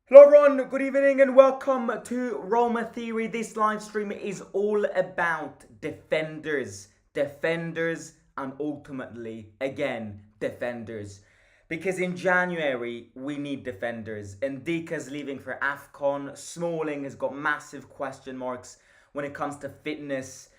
Hello everyone, good evening and welcome to Roma Theory. This live stream is all about defenders and ultimately, again, defenders. Because in January, we need defenders. Ndika's leaving for AFCON. Smalling has got massive question marks when it comes to fitness.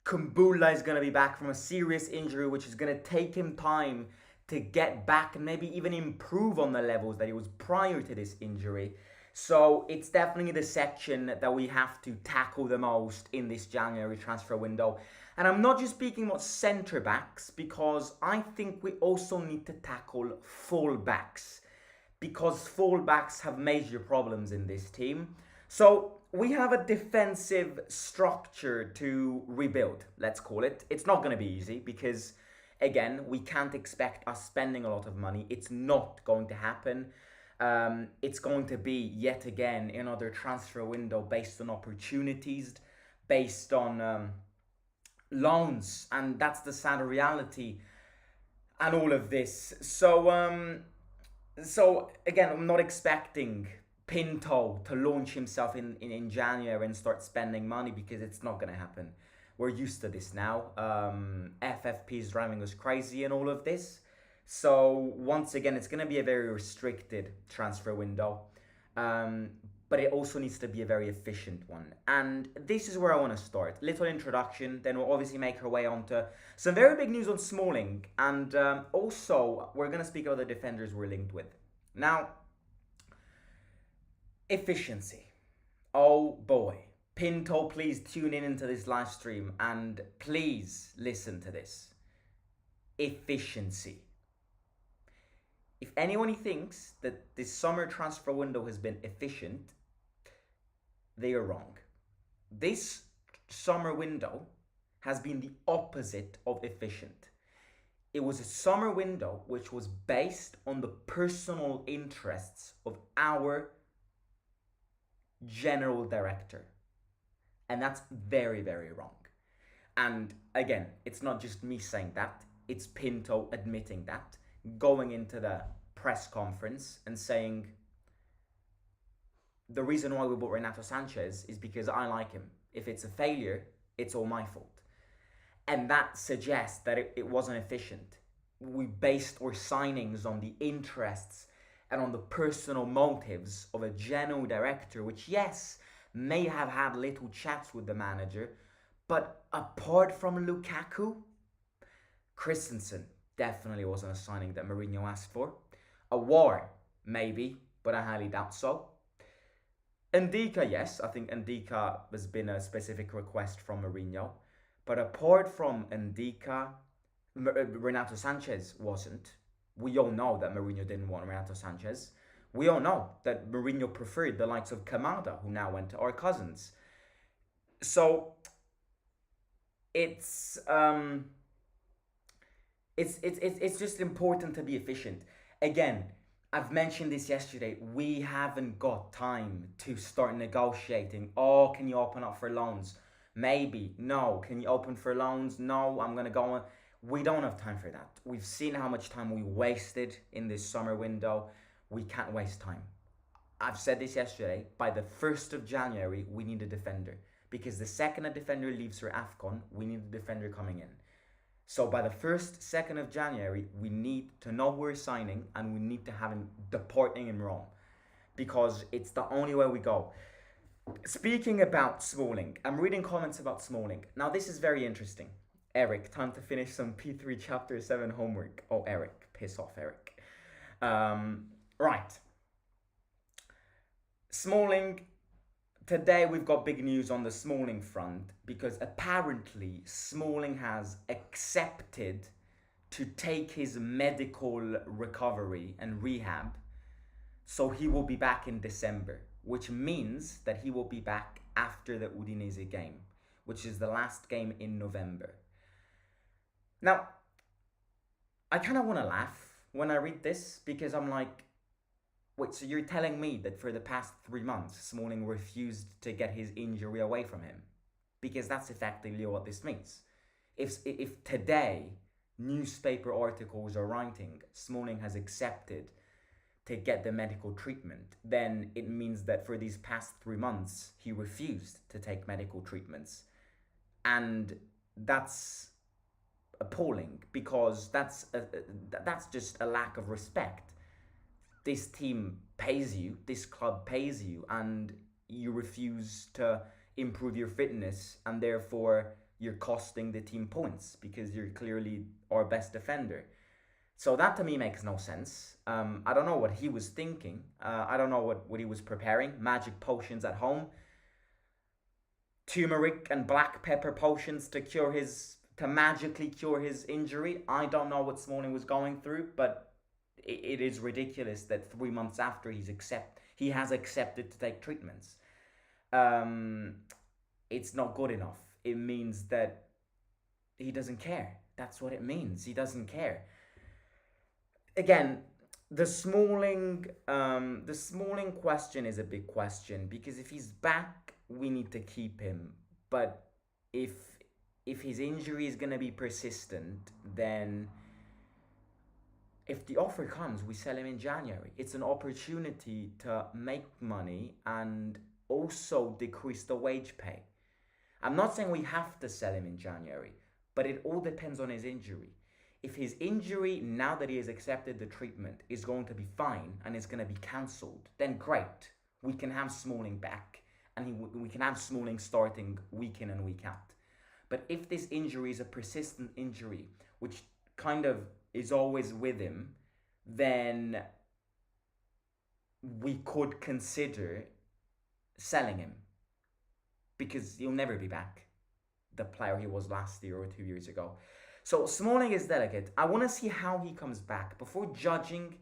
Kumbula is going to be back from a serious injury, which is going to take him time to get back and maybe even improve on the levels that he was prior to this injury. So it's definitely the section that we have to tackle the most in this January transfer window. And I'm not just speaking about centre backs, because I think we also need to tackle full backs, because full backs have major problems in this team. So we have a defensive structure to rebuild, let's call it. It's not going to be easy because, again, we can't expect us spending a lot of money. It's not going to happen. It's going to be, yet again, another transfer window based on opportunities, based on loans, and that's the sad reality and all of this. So again, I'm not expecting Pinto to launch himself in January and start spending money, because it's not going to happen. We're used to this now. FFP is driving us crazy and all of this. So once again, it's going to be a very restricted transfer window. But it also needs to be a very efficient one. And this is where I want to start. Little introduction, then we'll obviously make our way on to some very big news on Smalling. And also, we're going to speak about the defenders we're linked with. Now, efficiency. Oh boy. Pinto, please tune in into this live stream and please listen to this. Efficiency. If anyone thinks that this summer transfer window has been efficient, they are wrong. This summer window has been the opposite of efficient. It was a summer window which was based on the personal interests of our general director. And that's very, very wrong. And again, it's not just me saying that, it's Pinto admitting that, going into the press conference and saying, the reason why we bought Renato Sanchez is because I like him. If it's a failure, it's all my fault. And that suggests that it wasn't efficient. We based our signings on the interests and on the personal motives of a general director, which, yes, may have had little chats with the manager, but apart from Lukaku, Christensen definitely wasn't a signing that Mourinho asked for. Aouar, maybe, but I highly doubt so. Ndika, yes, I think Ndika has been a specific request from Mourinho. But apart from Ndika, Renato Sanchez wasn't. We all know that Mourinho didn't want Renato Sanchez. We all know that Mourinho preferred the likes of Kamada, who now went to our cousins. So it's just important to be efficient. Again, I've mentioned this yesterday. We haven't got time to start negotiating. Oh, can you open up for loans? Maybe. No. Can you open for loans? No. I'm gonna go on. We don't have time for that. We've seen how much time we wasted in this summer window. We can't waste time. I've said this yesterday. By the 1st of January, we need a defender. Because the second a defender leaves for AFCON, we need a defender coming in. So by the 1st, 2nd of January, we need to know who we're signing and we need to have him departing in Rome. Because it's the only way we go. Speaking about Smalling, I'm reading comments about Smalling. Now this is very interesting. Eric, time to finish some P3 Chapter 7 homework. Oh, Eric. Piss off, Eric. Right. Smalling. Today we've got big news on the Smalling front, because apparently Smalling has accepted to take his medical recovery and rehab, so he will be back in December, which means that he will be back after the Udinese game, which is the last game in November. Now, I kind of want to laugh when I read this, because I'm like, wait, so you're telling me that for the past 3 months, Smalling refused to get his injury away from him? Because that's effectively what this means. If today newspaper articles are writing Smalling has accepted to get the medical treatment, then it means that for these past 3 months he refused to take medical treatments. And that's appalling, because that's just a lack of respect. This team pays you, this club pays you, and you refuse to improve your fitness, and therefore you're costing the team points because you're clearly our best defender. So that to me makes no sense. I don't know what he was thinking. I don't know what he was preparing. Magic potions at home, turmeric and black pepper potions to magically cure his injury. I don't know what Smalling was going through, but it is ridiculous that 3 months after he has accepted to take treatments. Um, it's not good enough. It means that he doesn't care. That's what it means. He doesn't care. Again, the Smalling question is a big question, because if he's back, we need to keep him. But if if his injury is gonna be persistent, then if the offer comes, we sell him in January. It's an opportunity to make money and also decrease the wage pay. I'm not saying we have to sell him in January, but it all depends on his injury. If his injury, now that he has accepted the treatment, is going to be fine and is going to be cancelled, then great. We can have Smalling back, and we can have Smalling starting week in and week out. But if this injury is a persistent injury, which kind of is always with him, then we could consider selling him, because he'll never be back, the player he was last year or 2 years ago. So Smalling is delicate. I want to see how he comes back before judging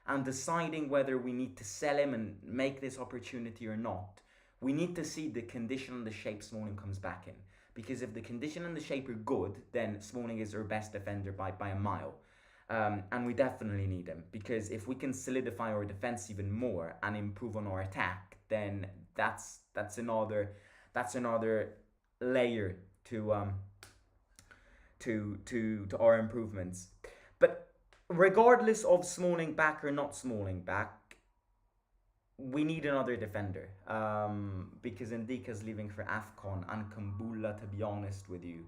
and deciding whether we need to sell him and make this opportunity or not. We need to see the condition and the shape Smalling comes back in. Because if the condition and the shape are good, then Smalling is our best defender by a mile. And we definitely need him, because if we can solidify our defense even more and improve on our attack, then that's another layer to our improvements. But regardless of Smalling back or not Smalling back, we need another defender, because Ndika's leaving for AFCON, and Kumbulla, to be honest with you,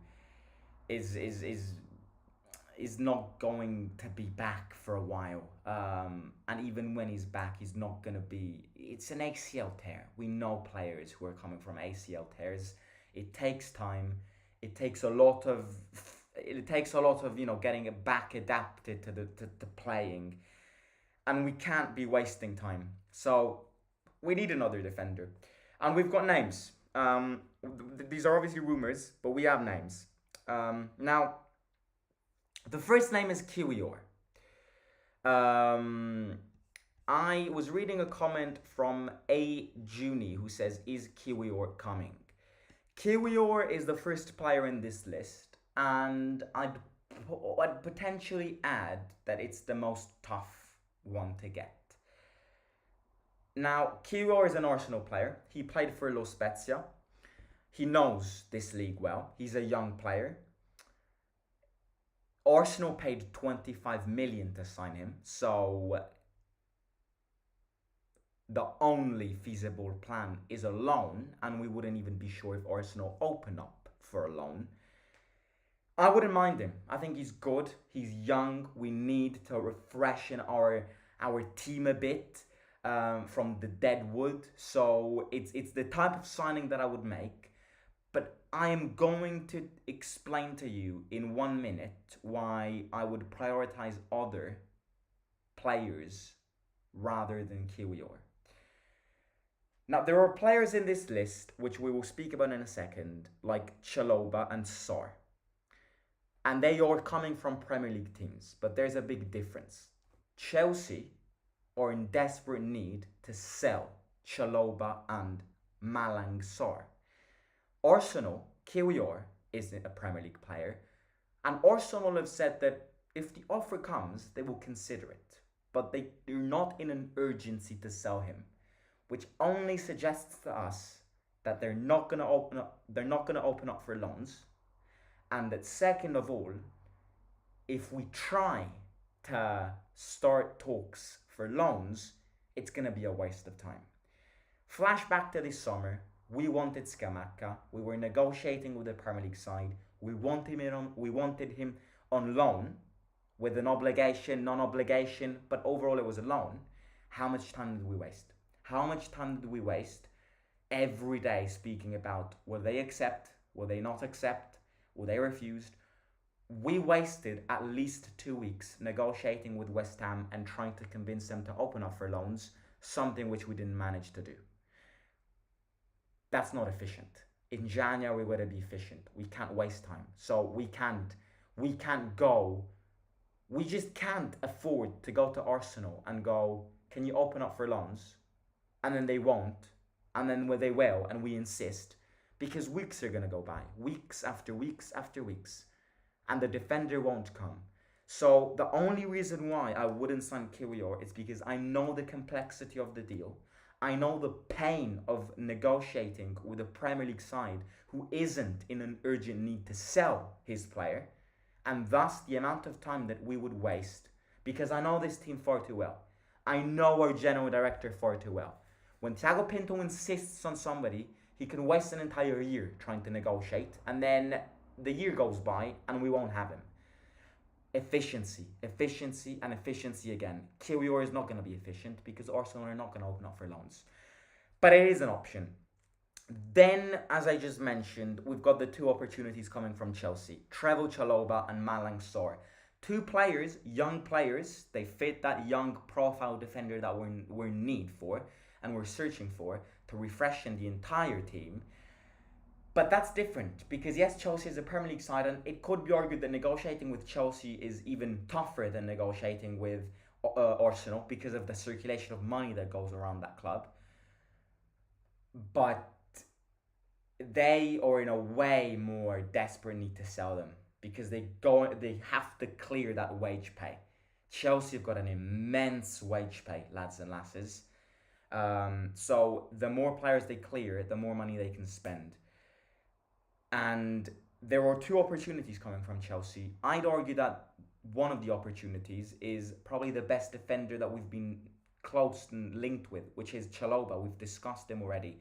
is not going to be back for a while. And even when he's back, he's not going to be... It's an ACL tear. We know players who are coming from ACL tears. It takes time. It takes a lot of getting it back adapted to playing, and we can't be wasting time. So we need another defender, and we've got names. These are obviously rumors, but we have names. Now, the first name is Kiwior. I was reading a comment from A. Juni, who says, "Is Kiwior coming?" Kiwior is the first player in this list, and I'd potentially add that it's the most tough one to get. Now, Kiwior is an Arsenal player. He played for Lo Spezia. He knows this league well. He's a young player. Arsenal paid 25 million to sign him, so the only feasible plan is a loan, and we wouldn't even be sure if Arsenal open up for a loan. I wouldn't mind him. I think he's good. He's young. We need to refreshen our team a bit from the dead wood. So it's the type of signing that I would make. But I am going to explain to you in 1 minute why I would prioritize other players rather than Kiwior. Now, there are players in this list, which we will speak about in a second, like Chalobah and Sarr. And they are coming from Premier League teams, but there's a big difference. Chelsea are in desperate need to sell Chalobah and Malang Sarr. Arsenal, Kiwior is a Premier League player, and Arsenal have said that if the offer comes, they will consider it. But they're not in an urgency to sell him, which only suggests to us that they're not going to open up for loans, and that second of all, if we try to start talks for loans, it's going to be a waste of time. Flashback to this summer, we wanted Scamacca. We were negotiating with the Premier League side. We wanted him on loan with an obligation, non-obligation, but overall it was a loan. How much time did we waste? How much time did we waste every day speaking about will they accept, will they not accept, will they refuse? We wasted at least 2 weeks negotiating with West Ham and trying to convince them to open up for loans, something which we didn't manage to do. That's not efficient. In January, we gotta be efficient. We can't waste time. So we can't go. We just can't afford to go to Arsenal and go, can you open up for loans? And then they won't. And then when they will, and we insist, because weeks are gonna go by. Weeks after weeks after weeks. And the defender won't come. So the only reason why I wouldn't sign Kiwior is because I know the complexity of the deal. I know the pain of negotiating with a Premier League side who isn't in an urgent need to sell his player, and thus the amount of time that we would waste, because I know this team far too well. I know our general director far too well. When Thiago Pinto insists on somebody, he can waste an entire year trying to negotiate, and then the year goes by and we won't have him. Efficiency, efficiency, and efficiency again. Kiwior is not going to be efficient because Arsenal are not going to open up for loans. But it is an option. Then, as I just mentioned, we've got the two opportunities coming from Chelsea. Trevoh Chalobah and Malang Sarr. Two players, young players. They fit that young profile defender that we're in need for and we're searching for to refreshen the entire team. But that's different because yes, Chelsea is a Premier League side, and it could be argued that negotiating with Chelsea is even tougher than negotiating with Arsenal because of the circulation of money that goes around that club. But they are in a way more desperate need to sell them because they have to clear that wage pay. Chelsea have got an immense wage pay, lads and lasses. So the more players they clear, the more money they can spend. And there are two opportunities coming from Chelsea. I'd argue that one of the opportunities is probably the best defender that we've been close and linked with, which is Chalobah. We've discussed him already.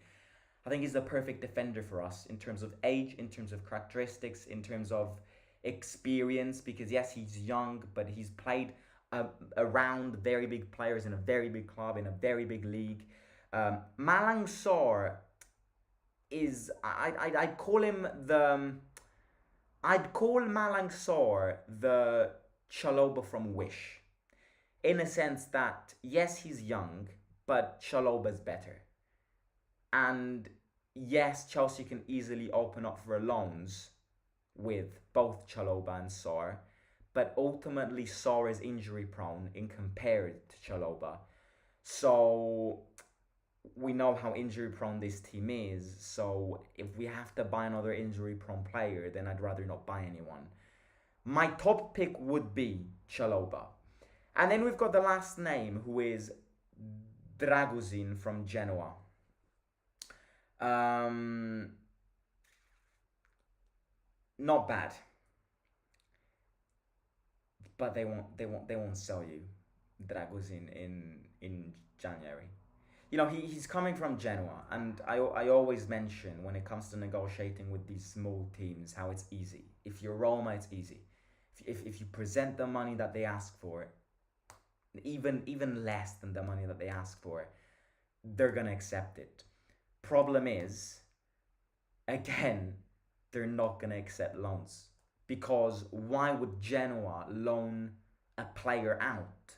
I think he's the perfect defender for us in terms of age, in terms of characteristics, in terms of experience, because yes, he's young, but he's played around very big players in a very big club, in a very big league. Malang Sarr is I'd call him I'd call Malang Sarr the Chalobah from Wish, in a sense that yes, he's young, but Chalobah's better. And yes, Chelsea can easily open up for loans with both Chalobah and Sarr, but ultimately Sarr is injury prone in compared to Chalobah. So we know how injury prone this team is. So if we have to buy another injury prone player, then I'd rather not buy anyone. My top pick would be Chalobah. And then we've got the last name, who is Dragozin from Genoa. Not bad, but they won't sell you Dragozin in January. You know, he's coming from Genoa, and I always mention when it comes to negotiating with these small teams how it's easy. If you're Roma, it's easy. If you present the money that they ask for, even less than the money that they ask for, they're gonna accept it. Problem is, again, they're not gonna accept loans, because why would Genoa loan a player out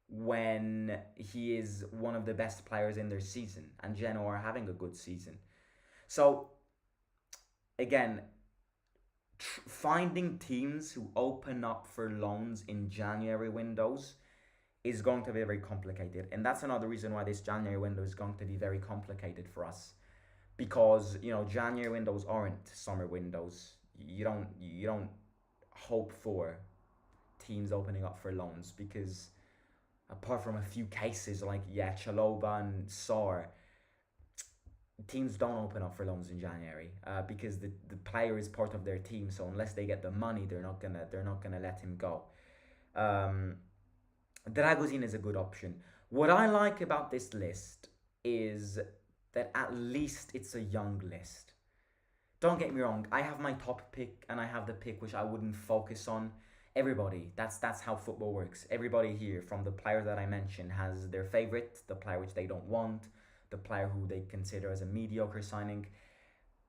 when he is one of the best players in their season and Genoa are having a good season? So again, finding teams who open up for loans in January windows is going to be very complicated, and that's another reason why this January window is going to be very complicated for us, because January windows aren't summer windows. You don't hope for teams opening up for loans, because apart from a few cases like Chalobah and Sarr, teams don't open up for loans in January because the player is part of their team. So unless they get the money, they're not gonna let him go. Dragozin is a good option. What I like about this list is that at least it's a young list. Don't get me wrong, I have my top pick and I have the pick which I wouldn't focus on. Everybody, that's how football works. Everybody here, from the players that I mentioned, has their favorite, the player which they don't want, the player who they consider as a mediocre signing.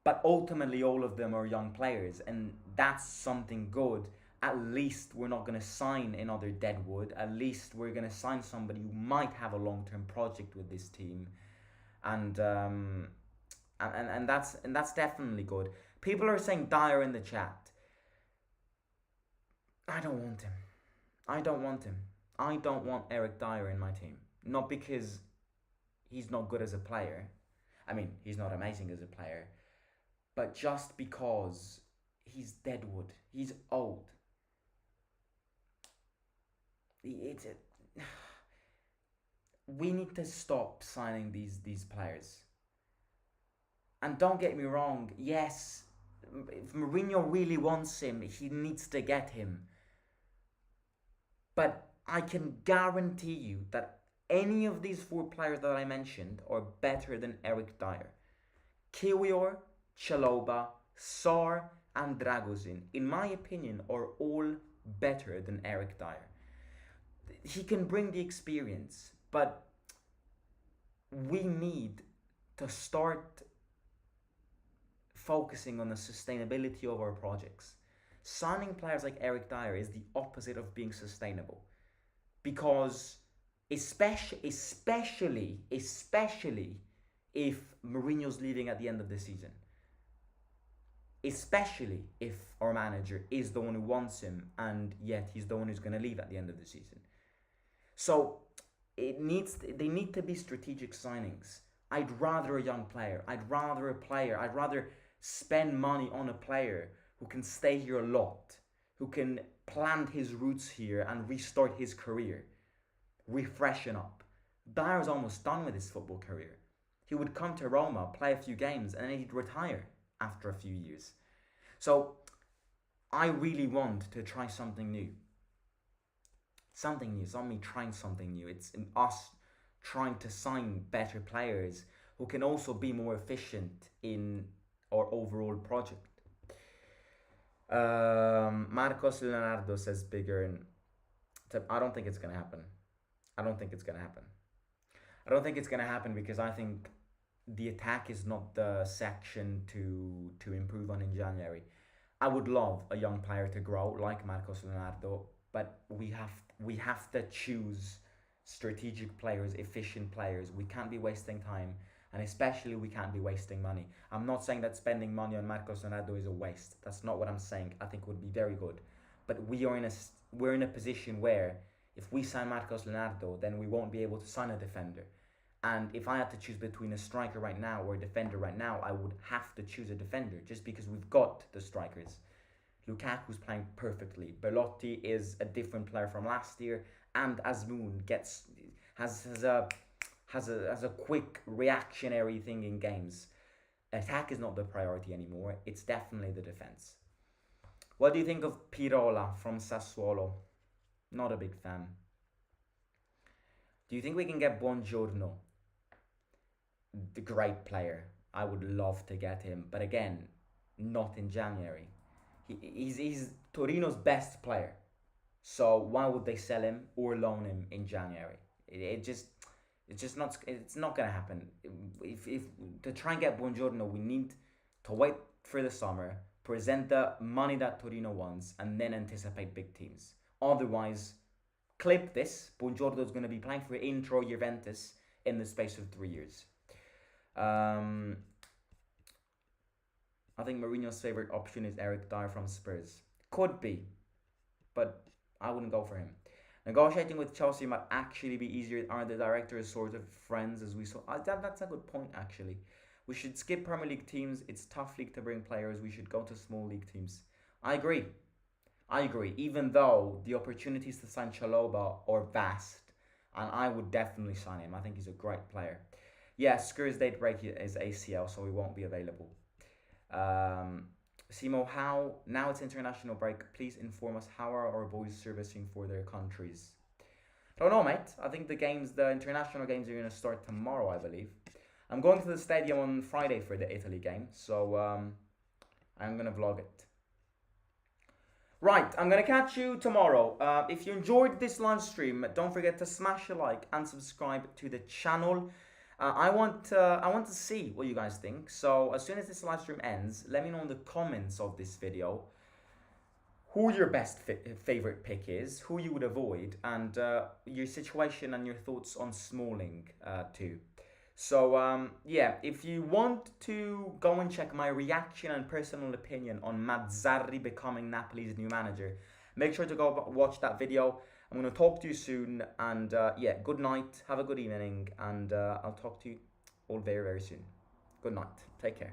But ultimately, all of them are young players, and that's something good. At least we're not going to sign another Deadwood. At least we're going to sign somebody who might have a long term project with this team, and that's definitely good. People are saying Dyer in the chat. I don't want him. I don't want him. I don't want Eric Dyer in my team. Not because he's not good as a player. I mean, he's not amazing as a player, but just because he's Deadwood. He's old. It's a, we need to stop signing these players. And don't get me wrong, yes, if Mourinho really wants him, he needs to get him. But I can guarantee you that any of these four players that I mentioned are better than Eric Dyer. Kiwior, Chalobah, Sar, and Dragozin, in my opinion, are all better than Eric Dyer. He can bring the experience, but we need to start focusing on the sustainability of our projects. Signing players like Eric Dyer is the opposite of being sustainable, because especially if Mourinho's leaving at the end of the season, especially if our manager is the one who wants him and yet he's the one who's going to leave at the end of the season. So they need to be strategic signings. I'd rather a young player. I'd rather spend money on a player who can stay here a lot, who can plant his roots here and restart his career, refreshen up. Dyer's almost done with his football career. He would come to Roma, play a few games, and then he'd retire after a few years. So I really want to try something new. Something new. It's not me trying something new. It's in us trying to sign better players who can also be more efficient in our overall project. Marcos Leonardo says bigger, and I don't think it's gonna happen. I don't think it's gonna happen because I think the attack is not the section to improve on in January. I would love a young player to grow like Marcos Leonardo, but we have to choose strategic players, efficient players. We can't be wasting time, and especially we can't be wasting money. I'm not saying that spending money on Marcos Leonardo is a waste. That's not what I'm saying. I think it would be very good, but we're in a position where if we sign Marcos Leonardo, then we won't be able to sign a defender. And if I had to choose between a striker right now or a defender right now, I would have to choose a defender just because we've got the strikers. Lukaku's playing perfectly. Belotti is a different player from last year, and Azmoun has a quick reactionary thing in games. Attack is not the priority anymore. It's definitely the defense. What do you think of Pirola from Sassuolo? Not a big fan. Do you think we can get Buongiorno? The great player. I would love to get him, but again, not in January. He's Torino's best player. So why would they sell him or loan him in January? It's not gonna happen. If to try and get Buongiorno, we need to wait for the summer, present the money that Torino wants, and then anticipate big teams. Otherwise, clip this. Buongiorno is going to be playing for Intro Juventus in the space of 3 years. I think Mourinho's favorite option is Eric Dyer from Spurs. Could be, but I wouldn't go for him. Negotiating with Chelsea might actually be easier. Aren't the directors sort of friends as we saw? That's a good point, actually. We should skip Premier League teams. It's tough league to bring players. We should go to small league teams. I agree. Even though the opportunities to sign Chalobah are vast, and I would definitely sign him. I think he's a great player. Yeah, Skur's date break is ACL, so he won't be available. Simo, how now it's international break? Please inform us how are our boys servicing for their countries. Don't know, mate. I think the international games are going to start tomorrow, I believe. I'm going to the stadium on Friday for the Italy game, so I'm going to vlog it. Right, I'm going to catch you tomorrow. If you enjoyed this live stream, don't forget to smash a like and subscribe to the channel. I want to see what you guys think. So as soon as this live stream ends, let me know in the comments of this video who your best favorite pick is, who you would avoid, and your situation and your thoughts on Smalling too. So yeah, if you want to go and check my reaction and personal opinion on Mazzarri becoming Napoli's new manager, make sure to go watch that video. I'm going to talk to you soon, and yeah, good night, have a good evening, and I'll talk to you all very, very soon. Good night, take care.